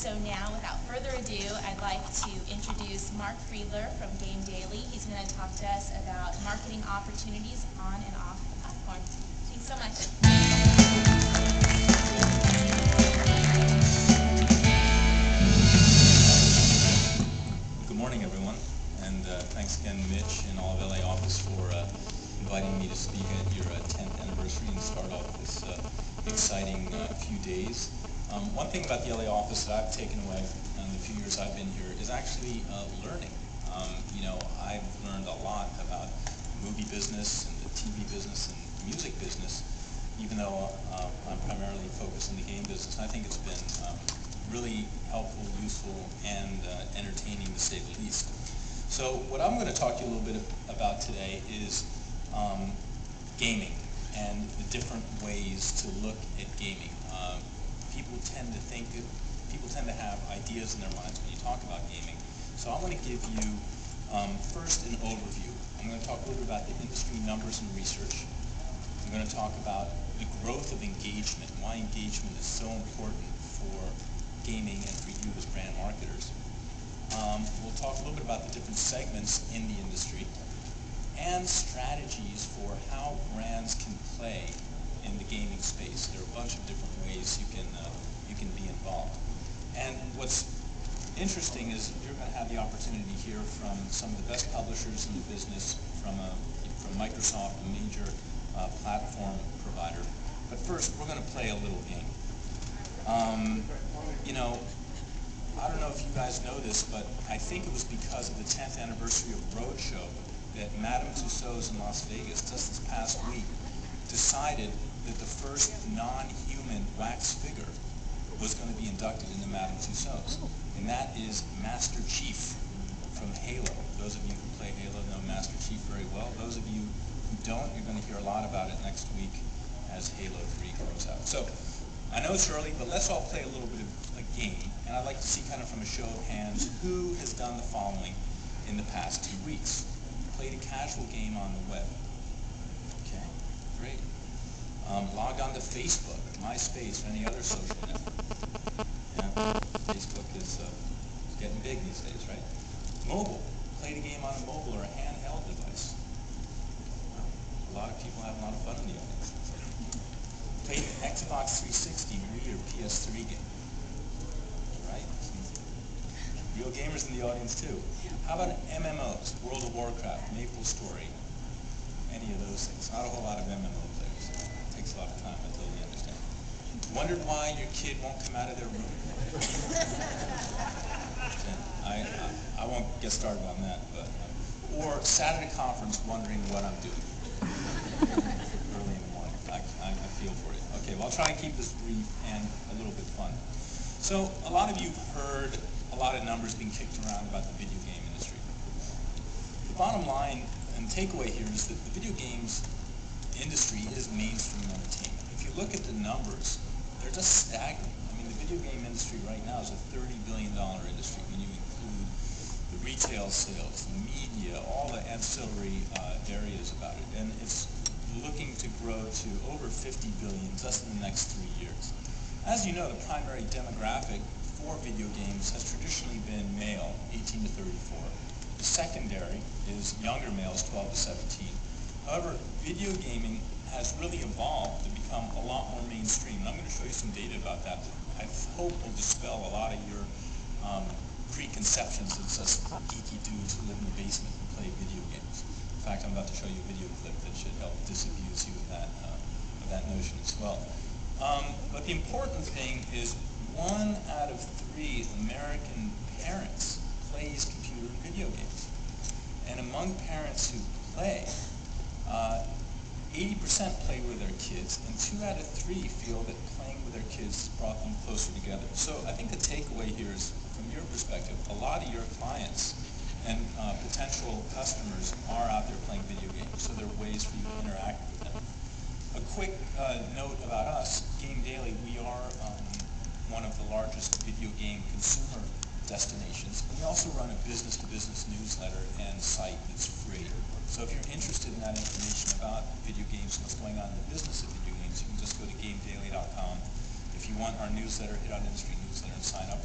So now, without further ado, I'd like to introduce Mark Friedler from Game Daily. He's going to talk to us about marketing opportunities on and off the platform. Thanks so much. Good morning, everyone, and thanks again, Mitch and all of LA office for inviting me to speak at your 10th anniversary and start off this exciting few days. One thing about the LA office that I've taken away in the few years I've been here is actually learning. I've learned a lot about the movie business and the TV business and the music business, even though I'm primarily focused on the game business. I think it's been really helpful, useful, and entertaining, to say the least. So what I'm going to talk to you a little bit about today is gaming and the different ways to look at gaming. People tend to have ideas in their minds when you talk about gaming. So I want to give you first an overview. I'm going to talk a little bit about the industry numbers and research. I'm going to talk about the growth of engagement, why engagement is so important for gaming and for you as brand marketers. We'll talk a little bit about the different segments in the industry and strategies for how brands can play in the gaming space. There are a bunch of different ways you can be involved. And what's interesting is you're going to have the opportunity to hear from some of the best publishers in the business, from Microsoft, a major platform provider. But first, we're going to play a little game. I don't know if you guys know this, but I think it was because of the 10th anniversary of Roadshow that Madame Tussauds in Las Vegas, just this past week, decided that the first non-human wax figure was going to be inducted into Madame Tussauds. And that is Master Chief from Halo. Those of you who play Halo know Master Chief very well. Those of you who don't, you're going to hear a lot about it next week as Halo 3 comes out. So I know it's early, but let's all play a little bit of a game. And I'd like to see kind of from a show of hands who has done the following in the past 2 weeks. Played a casual game on the web. Okay, great. Logged on to Facebook, MySpace, or any other social network. Yeah, Facebook is getting big these days, right? Mobile. Played a game on a mobile or a handheld device. A lot of people have a lot of fun in the audience. Played an Xbox 360, Wii, or PS3 game. Right? Real gamers in the audience too. How about MMOs? World of Warcraft, MapleStory, any of those things. Not a whole lot of MMO players. It takes a lot of time, I totally understand. Wondered why your kid won't come out of their room? I won't get started on that, but or sat at a conference wondering what I'm doing early in the morning. I feel for you. Okay, well, I'll try and keep this brief and a little bit fun. So a lot of you heard a lot of numbers being kicked around about the video game industry. The bottom line and takeaway here is that the video games industry is mainstream entertainment. If you look at the numbers, they're just staggering. I mean, the video game industry right now is a $30 billion industry when you include the retail sales, the media, all the ancillary areas about it. And it's looking to grow to over $50 billion just in the next 3 years. As you know, the primary demographic for video games has traditionally been male, 18 to 34. The secondary is younger males, 12 to 17. However, video gaming has really evolved to become a lot more mainstream. And I'm going to show you some data about that I hope will dispel a lot of your preconceptions that just geeky dudes who live in the basement and play video games. In fact, I'm about to show you a video clip that should help disabuse you of that notion as well. But the important thing is 1 out of 3 American parents plays computer and video games. And among parents who play, 80% play with their kids, and 2 out of 3 feel that playing with their kids brought them closer together. So I think the takeaway here is, from your perspective, a lot of your clients and potential customers are out there playing video games, so there are ways for you to interact with them. A quick note about us, Game Daily, we are one of the largest video game consumer destinations. And we also run a business-to-business newsletter and site that's free. So if you're interested in that information about video games and what's going on in the business of video games, you can just go to GameDaily.com. If you want our newsletter, hit on Industry Newsletter and sign up